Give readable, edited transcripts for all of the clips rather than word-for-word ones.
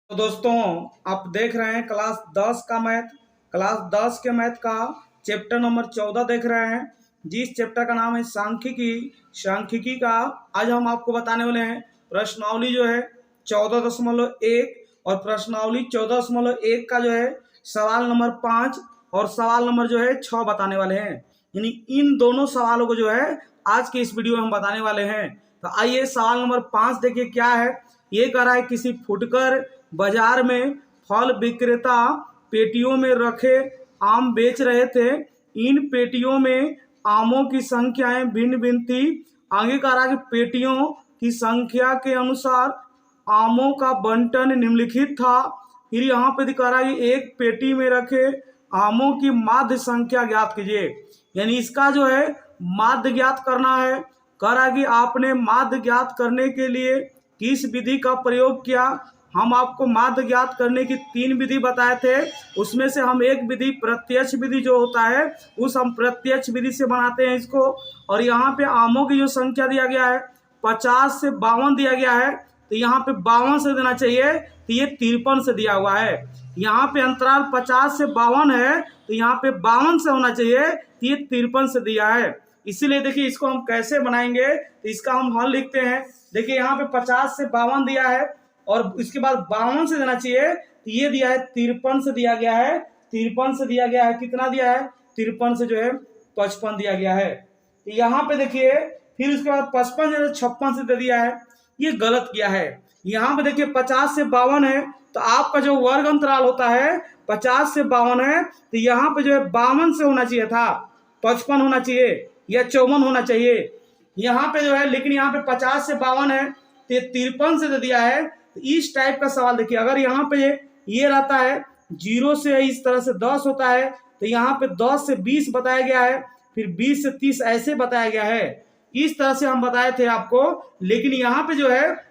तो दोस्तों, आप देख रहे हैं क्लास 10 के मैथ का चैप्टर नंबर 14 देख रहे हैं। जिस चैप्टर का नाम है सांख्यिकी का आज हम आपको बताने वाले हैं। प्रश्नावली जो है 14.1 और प्रश्नावली 14.1 का जो है सवाल नंबर 5 और सवाल नंबर जो है 6 बताने वाले हैं। यानी इन दोनों सवालों को जो है आज के इस वीडियो में हम बताने वाले हैं। तो आइए सवाल नंबर 5 देखिए क्या है। ये कह रहा है किसी फुटकर बाजार में फल विक्रेता पेटियों में रखे आम बेच रहे थे। इन पेटियों में आमों की संख्याएं भिन्न भिन्न थी। आगे कह रहा है कि पेटियों की संख्या के अनुसार आमों का बंटन निम्नलिखित था। फिर यहाँ पे दिखा रहा है कि एक पेटी में रखे आमों की माध्य संख्या ज्ञात कीजिए। यानी इसका जो है माध्य ज्ञात करना है। कह रहा है कि आपने माध्य ज्ञात करने के लिए किस विधि का प्रयोग किया। हम आपको माध्य ज्ञात करने की 3 विधि बताए थे। उसमें से हम एक विधि प्रत्यक्ष विधि जो होता है उस हम प्रत्यक्ष विधि से बनाते हैं इसको। और यहाँ पे आमों की जो संख्या दिया गया है 50 से 52 दिया गया है, तो यहाँ पे 52 से देना चाहिए, तो ये 53 से दिया हुआ है। यहाँ पे अंतराल 50 से 52 है, तो यहाँ पे 52 से होना चाहिए, तो ये 53 से दिया है। इसीलिए देखिए इसको हम कैसे बनाएंगे, तो इसका हम हल लिखते हैं। देखिए यहाँ पे 50 से 52 दिया है और इसके बाद 52 से देना चाहिए, तो ये दिया है 53 से दिया गया है। 53 से दिया गया है, कितना दिया है 53 से जो है 55 दिया गया है। तो यहाँ पे देखिए फिर उसके बाद 55 जो 56 से दे दिया है, ये गलत किया है। यहाँ पे देखिए 50 से 52 है, तो आपका जो वर्ग अंतराल होता है 50 से 52 है, तो यहाँ पे जो है 52 से होना चाहिए था, 55 होना चाहिए या 54 होना चाहिए। यहाँ पे जो है, लेकिन यहाँ पे 50 से 52 है, तो 53 से दे दिया है। तो इस टाइप का सवाल देखिए, अगर यहाँ पे ये रहता है 0 से इस तरह से 10 होता है, तो यहाँ पे 10 से 20 बताया गया है, फिर 20 से 30 ऐसे बताया गया है। इस तरह से हम बताए थे आपको, लेकिन यहाँ पे जो है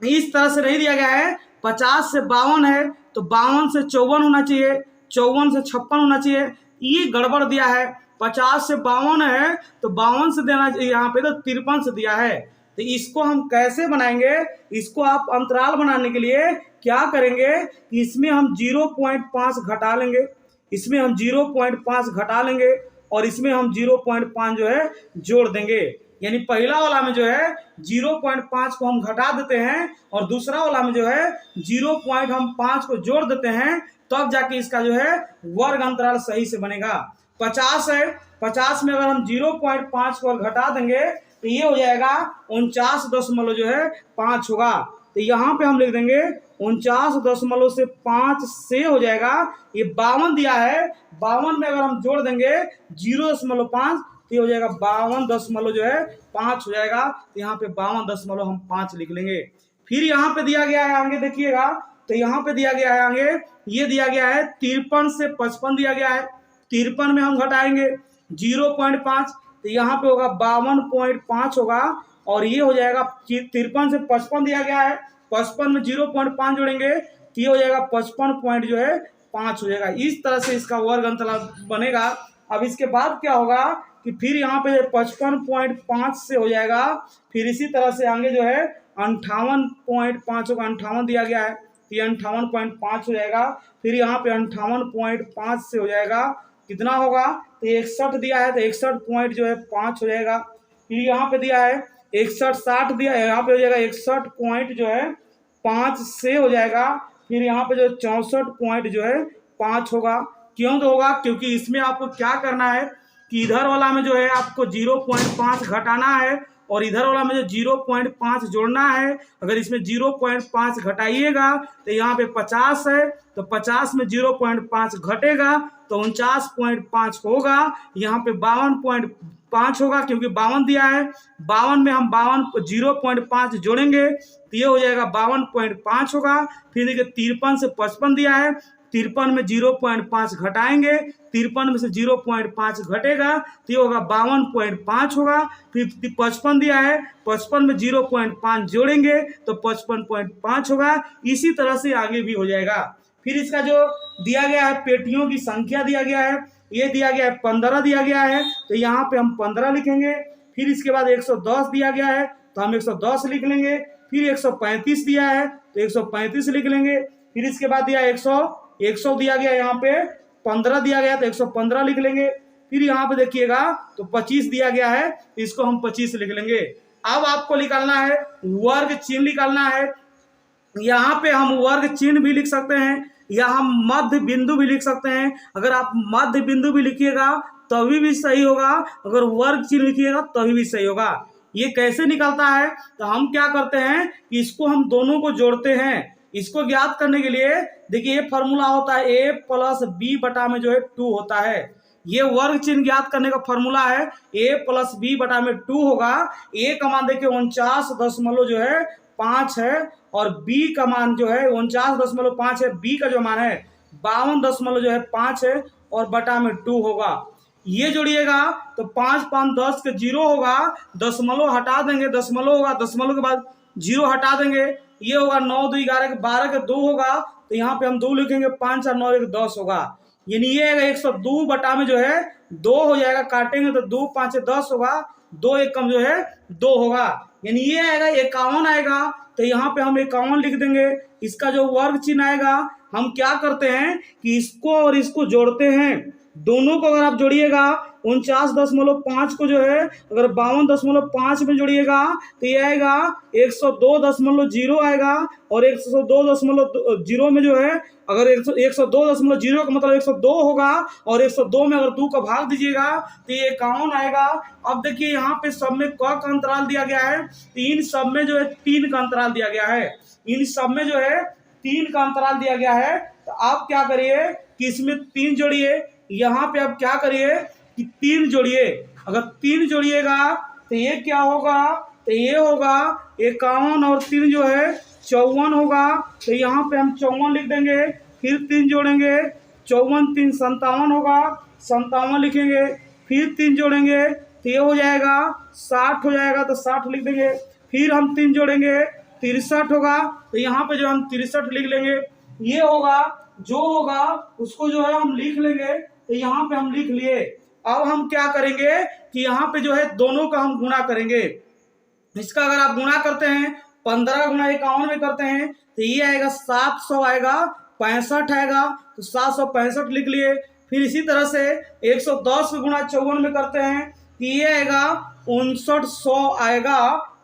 इस तरह से नहीं दिया गया है। 50 से 52 है, तो 52 से 54 होना चाहिए, 54 से 56 होना चाहिए, ये गड़बड़ दिया है। 50 से 52 है, तो 52 से देना चाहिए, यहाँ पे तो 53 से दिया है। तो इसको हम कैसे बनाएंगे, इसको आप अंतराल बनाने के लिए क्या करेंगे, इसमें हम 0.5 घटा लेंगे, इसमें हम 0.5 घटा लेंगे और इसमें हम 0.5 जो है जोड़ देंगे। यानी पहला वाला में जो है 0.5 को हम घटा देते हैं और दूसरा वाला में जो है 0.5 को जोड़ देते हैं, तब जाके इसका जो है वर्ग अंतराल सही से बनेगा। 50 है, 50 में अगर हम 0.5 को घटा देंगे तो ये हो जाएगा 49.5 होगा। तो यहाँ पे हम लिख देंगे 49.5 से हो जाएगा, ये 52 दिया है, 52 में अगर हम जोड़ देंगे 0.5 तो हो जाएगा 52.5 हो जाएगा। तो यहाँ पे 52.5 लिख लेंगे। फिर यहाँ पे दिया गया है आगे देखिएगा, तो यहाँ पे दिया गया है आगे, ये दिया गया है 53 से 55 दिया गया है। 53 में हम घटाएंगे 0.5, तो यहाँ पे होगा 52.5 होगा और ये हो जाएगा 53 से 55 दिया गया है, 55 में 0.5 जोड़ेंगे तो ये हो जाएगा 55.5 हो जाएगा। इस तरह से इसका वर्ग अंतराल बनेगा। अब इसके बाद क्या होगा कि फिर यहाँ पे 55.5 से हो जाएगा, फिर इसी तरह से आगे जो है 58.5 होगा, 58 दिया गया है, ये 58.5 हो जाएगा। फिर यहाँ पे 58.5 से हो जाएगा, कितना होगा, तो 61 दिया है, तो 61.5 हो जाएगा। फिर यहाँ पे दिया है 61 दिया है, यहाँ पे हो जाएगा 61.5 से हो जाएगा। फिर यहाँ पे जो 64.5 होगा। क्यों तो होगा, क्योंकि इसमें आपको क्या करना है कि इधर वाला में जो है आपको 0.5 घटाना है और इधर वाला में जो 0.5 जोड़ना है। अगर इसमें 0.5 घटाइएगा तो यहाँ पे 50 है, तो 50 में 0.5 घटेगा तो 49.5 होगा। यहाँ पे 52.5 होगा, क्योंकि 52 दिया है, 52 में हम 0.5 जोड़ेंगे तो ये हो जाएगा 52.5 होगा। फिर देखिए 53 से 55 दिया है, 53 में 0.5 घटाएंगे, 53 में से 0.5 घटेगा तो ये होगा 52.5 होगा। फिर 55 दिया है, 55 में 0.5 जोड़ेंगे तो 55.5 होगा। इसी तरह से आगे भी हो जाएगा। फिर इसका जो दिया गया है पेटियों की संख्या दिया गया है, ये दिया गया है 15 दिया गया है, तो यहाँ पे हम 15 लिखेंगे। फिर इसके बाद 110 दिया गया है, तो हम 110 लिख लेंगे। फिर 135 दिया है तो 135 लिख लेंगे। फिर इसके बाद दिया 100 दिया गया, यहाँ पे 15 दिया गया तो 115 लिख लेंगे। फिर यहाँ पे देखिएगा तो 25 दिया गया है, तो इसको हम 25 लिख लेंगे। अब आपको निकालना है वर्ग चिन्ह निकालना है। यहाँ पे हम वर्ग चिन्ह भी लिख सकते हैं या हम मध्य बिंदु भी लिख सकते हैं। अगर आप मध्य बिंदु भी लिखिएगा तभी भी सही होगा, अगर वर्ग चिन्ह लिखिएगा तभी भी सही होगा। ये कैसे निकलता है, तो हम क्या करते हैं कि इसको हम दोनों को जोड़ते हैं। इसको ज्ञात करने के लिए देखिए ये फॉर्मूला होता है a प्लस बी बटा में जो है 2 होता है। ये वर्ग चिन्ह ज्ञात करने का फॉर्मूला है, a प्लस बी बटा में 2 होगा। a का मान देखिए 49 जो है 5 है, और b का मान जो है 49.5 है, b का जो मान है 52 जो है 5 है, और बटा में 2 होगा। ये जोड़िएगा तो 5 5 10 के 0 होगा, दशमलव हटा देंगे, दशमलव होगा, दशमलव के बाद 0 हटा देंगे, ये होगा 9 2 11 के 12 के 2 होगा, तो यहाँ पे हम 2 लिखेंगे, 5 और 9 1 10 होगा। यानी ये आएगा 102 बटा में जो है 2 हो जाएगा, काटेंगे तो 2 5 10 होगा, 2 1 कम जो है 2 होगा, यानी ये आएगा 51 आएगा। तो यहाँ पे हम 51 लिख देंगे। इसका जो वर्ग चिन्ह आएगा, हम क्या करते हैं कि इसको और इसको जोड़ते हैं, दोनों को अगर आप जोड़िएगा 49.5 को जो है अगर 52.5 में जोड़िएगा तो ये आएगा 102.0 आएगा, और 102.0 में जो है अगर 102.0 का मतलब 102 होगा, और 102 में अगर 2 का भाग दीजिएगा तो ये 51 आएगा। अब देखिए यहाँ पे सब में क का अंतराल दिया गया है, इन सब में जो है 3 का अंतराल दिया गया है, इन सब में जो है 3 का अंतराल दिया गया है। तो आप क्या करिए कि इसमें 3 जोड़िए, यहाँ पे आप क्या करिए कि 3 जोड़िए। अगर 3 जोड़िएगा तो ये क्या होगा, तो ये होगा 51 और 3 जो है 54 होगा, तो यहाँ पे हम 54 लिख देंगे। फिर 3 जोड़ेंगे, 54 3 57 होगा, 57 लिखेंगे। फिर 3 जोड़ेंगे तो ये हो जाएगा 60 हो जाएगा, तो 60 लिख देंगे। फिर हम 3 जोड़ेंगे 63 होगा, तो यहाँ पे जो हम 63 लिख लेंगे। ये होगा जो होगा उसको जो है हम लिख लेंगे, तो यहाँ पे हम लिख लिए। अब हम क्या करेंगे कि यहाँ पे जो है दोनों का हम गुणा करेंगे। इसका अगर आप गुणा करते हैं 15 गुणा 51 में करते हैं तो ये आएगा 700 आएगा, 65 आएगा, तो 765 लिख लिए। फिर इसी तरह से 110 गुणा 54 में करते हैं तो ये आएगा 5900 आएगा,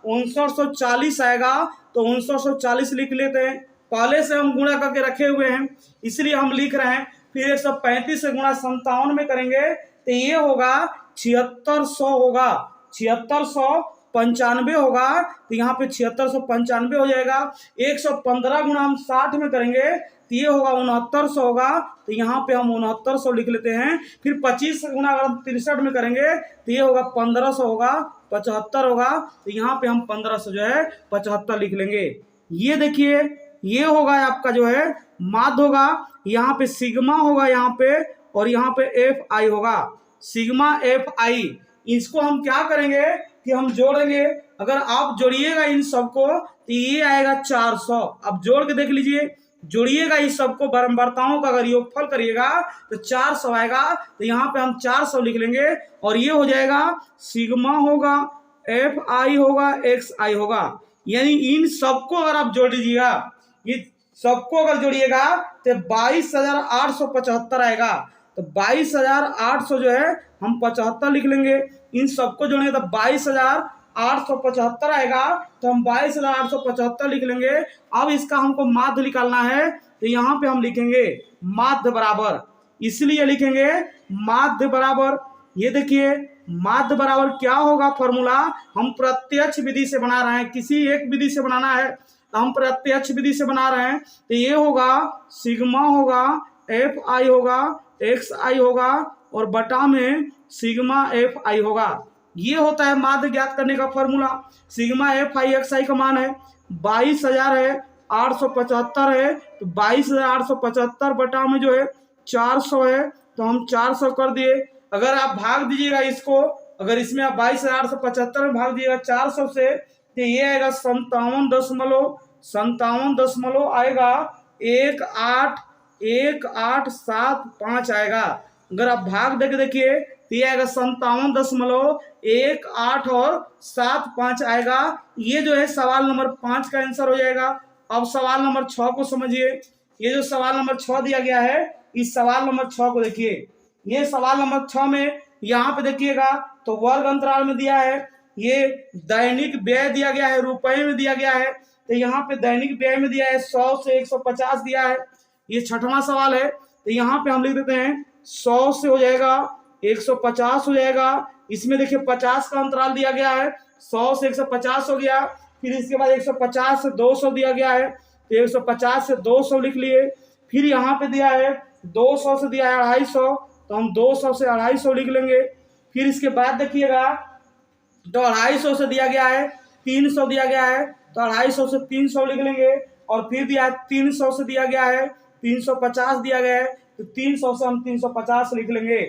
5940 आएगा, तो 5940 लिख लेते हैं। पहले से हम गुणा करके रखे हुए हैं इसलिए हम लिख रहे हैं। फिर 135 से गुणा 57 में करेंगे तो ये होगा 7600 होगा, 7695 होगा, तो यहाँ पे 7695 हो जाएगा। 115 गुणा हम 60 में करेंगे तो ये होगा 6900 होगा, तो यहाँ पे हम 6900 लिख लेते हैं। फिर 25 गुणा अगर हम 63 में करेंगे तो ये होगा 1500 होगा, 75 होगा, तो यहाँ पे हम 1500 जो है 75 लिख लेंगे। ये देखिए ये होगा आपका जो है माध्य होगा, यहाँ पे सिग्मा होगा यहाँ पे, और यहाँ पे एफ आई होगा, सिग्मा एफ आई। इसको हम क्या करेंगे कि हम जोड़ेंगे। अगर आप जोड़िएगा इन सबको तो ये आएगा 400। अब जोड़ के देख लीजिए, जोड़िएगा इस सबको, बारंबारताओं का अगर योगफल करिएगा तो 400 आएगा, तो यहाँ पे हम 400 लिख लेंगे, और ये हो जाएगा सिग्मा होगा, एफ आई होगा, एक्स आई होगा। यानी इन सबको अगर आप जोड़ लीजिएगा, ये सबको अगर जोड़िएगा तो 22,875 आएगा, तो 22,800 जो है हम 75 लिख लेंगे। इन सबको जोड़ेंगे तो 22,875 आएगा, तो हम 22,875 लिख लेंगे। अब इसका हमको माध्य निकालना है, तो यहाँ पे हम लिखेंगे माध्य बराबर, इसलिए लिखेंगे माध्य बराबर। ये देखिए माध्य बराबर क्या होगा फॉर्मूला, हम प्रत्यक्ष विधि से बना रहे हैं, किसी एक विधि से बनाना है तो हम प्रत्यक्ष विधि से बना रहे हैं। तो ये होगा सिग्मा होगा, एफ आई होगा, एक्स आई होगा, और बटा में सिग्मा एफ आई होगा। ये होता है माध्य ज्ञात करने का formula. Sigma F I X I का मान है 22,000 है, 875 है, तो 22,875 बटा में जो है 400 है, तो हम 400 कर दिए। अगर आप भाग दीजिएगा इसको, अगर इसमें आप 22,875 में भाग दिएगा 400 से, तो ये आएगा 57.57 आएगा, 181875 आएगा। अगर आप भाग देके देखिए तो ये आएगा 57.1875 आएगा। ये जो है सवाल नंबर 5 का आंसर हो जाएगा। अब सवाल नंबर 6 को समझिए। ये जो सवाल नंबर 6 दिया गया है, इस सवाल नंबर 6 को देखिए। ये सवाल नंबर 6 में यहाँ पे देखिएगा तो वर्ग अंतराल में दिया है, ये दैनिक व्यय दिया गया है, रुपए में दिया गया है। तो यहाँ पे दैनिक व्यय में दिया है 100 से 150 दिया है। ये 6वां सवाल है, तो यहाँ पे हम लिख देते हैं 100 से हो जाएगा 150 हो जाएगा। इसमें देखिए 50 का अंतराल दिया गया है, 100 से 150 हो गया। फिर इसके बाद 150 से 200 दिया गया है, तो 150 से 200 लिख लिए। फिर यहाँ पे दिया है 200 से दिया है 250, तो हम 200 से 250 लिख लेंगे। फिर इसके बाद देखिएगा तो 250 से दिया गया है 300 दिया गया है, तो 250 से 300 लिख लेंगे। और फिर दिया है 300 से दिया गया है 350 दिया गया है, तो 300 से हम 350 लिख लेंगे।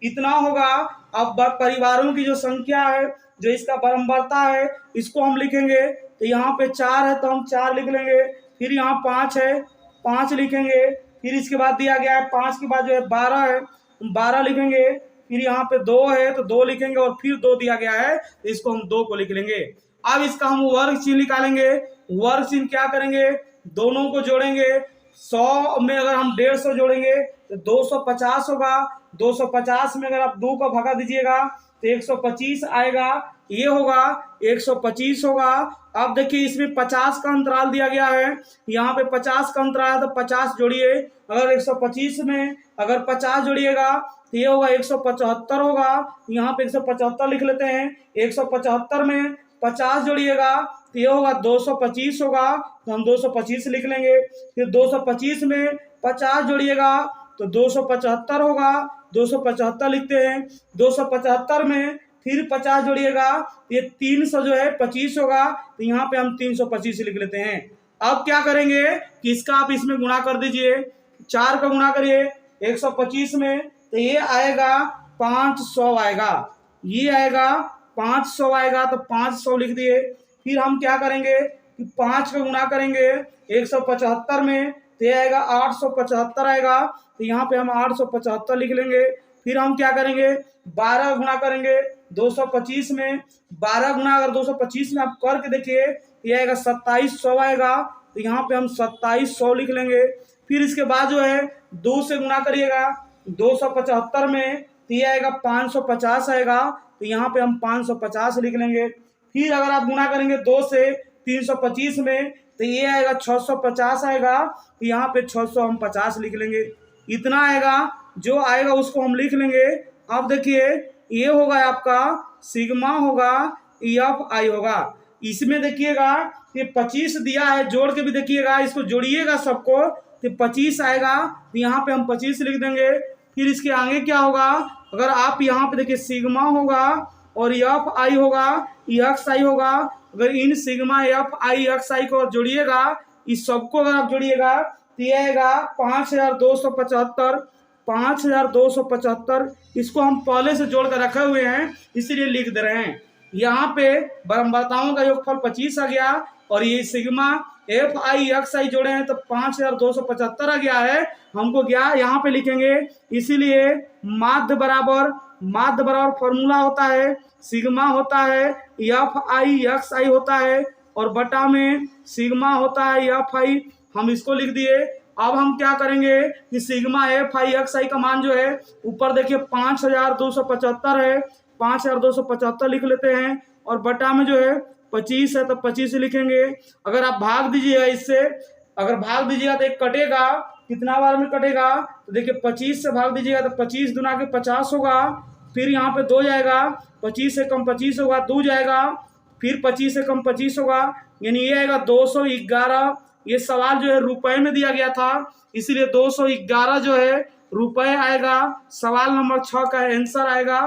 इतना होगा। अब परिवारों की जो संख्या है, जो इसका बराबरता है, इसको हम लिखेंगे। तो यहाँ पे 4 है तो हम 4 लिख लेंगे। फिर यहाँ 5 है, 5 लिखेंगे। फिर इसके बाद दिया गया है 5 के बाद जो है 12 है, 12 लिखेंगे। फिर यहाँ पे 2 है तो 2 लिखेंगे, और फिर 2 दिया गया है तो इसको हम 2 को लिख लेंगे। अब इसका हम वर्ग चिन्ह निकालेंगे। वर्ग चिन्ह क्या करेंगे, दोनों को जोड़ेंगे। 100 में अगर हम 150 जोड़ेंगे तो 250 होगा। 250 में अगर आप 2 को भगा दीजिएगा तो 125 आएगा, ये होगा 125 होगा। अब देखिए इसमें 50 का अंतराल दिया गया है, यहाँ पे 50 का अंतराल है तो 50 जोड़िए। अगर 125 में अगर 50 जोड़िएगा तो ये होगा 175 होगा। यहाँ पे 175 लिख लेते हैं। 175 में 50 जोड़िएगा तो ये होगा 225 होगा, तो हम 225 लिख लेंगे। फिर 225 में 50 जोड़िएगा तो 275 होगा, 275 लिखते हैं। 275 में फिर 50 जोड़िएगा, ये 300 जो है 25 होगा, तो यहाँ पे हम 325 लिख लेते हैं। अब क्या करेंगे कि इसका आप इसमें गुणा कर दीजिए। 4 का गुणा करिए 125 में, तो ये आएगा 500 आएगा, ये आएगा 500 आएगा, तो 500 लिख दिए। फिर हम क्या करेंगे कि 5 का गुणा करेंगे 175 में, तो ये आएगा 875 आएगा, तो यहाँ पे हम 875 लिख लेंगे। फिर हम क्या करेंगे 12 गुणा करेंगे 225 में। 12 गुणा अगर 225 में आप करके देखिए ये आएगा 2700 आएगा, तो यहाँ पे हम 2700 लिख लेंगे। फिर इसके बाद जो है 2 से गुणा करिएगा 275 में, तो ये आएगा 550 आएगा, तो यहाँ पे हम 550 लिख लेंगे। फिर अगर आप गुणा करेंगे 2 से 325 में, तो ये आएगा 650 आएगा, तो यहाँ पे 600 हम 50 लिख लेंगे। इतना आएगा, जो आएगा उसको हम लिख लेंगे। अब देखिए ये होगा आपका सिग्मा होगा, एफ आई होगा। इसमें देखिएगा ये 25 दिया है, जोड़ के भी देखिएगा, इसको जोड़िएगा सबको तो 25 आएगा, तो यहाँ पे हम 25 लिख देंगे। फिर इसके आगे क्या होगा, अगर आप यहाँ पे देखिए सिग्मा होगा और एफ आई होगा, एक्स आई होगा। अगर in sigma F I X आई को जोड़िएगा, इस सबको अगर आप जोड़िएगा तो ये आएगा 5275, 5275। इसको हम पहले से जोड़ कर रखे हुए हैं, इसीलिए लिख दे रहे हैं। यहाँ पे बराबरताओं का योगफल 25 आ गया, और ये सिग्मा एफ आई एक्स आई जोड़े हैं तो 5275 आ गया है। हमको क्या यहाँ पे लिखेंगे, इसीलिए माध्य बराबर फॉर्मूला होता है, सिग्मा होता है एफ आई एक्स आई होता है, और बटा में सिग्मा होता है एफ आई, हम इसको लिख दिए। अब हम क्या करेंगे कि sigma F I X I का मान जो है ऊपर देखिए 5275 है, 5275 लिख लेते हैं, और बटा में जो है 25 है तो 25 लिखेंगे। अगर आप भाग दीजिएगा इससे, अगर भाग दीजिएगा तो एक कटेगा, कितना बार में कटेगा तो देखिए 25 से भाग दीजिएगा तो 25 दूना के 50 होगा। फिर यहाँ पे 2 जाएगा, 25 से कम 25 होगा, 2 जाएगा, फिर 25 से कम 25 होगा, यानी ये आएगा 211। ये सवाल जो है रुपए में दिया गया था, इसीलिए 211 जो है रुपए आएगा। सवाल नंबर 6 का आंसर आएगा।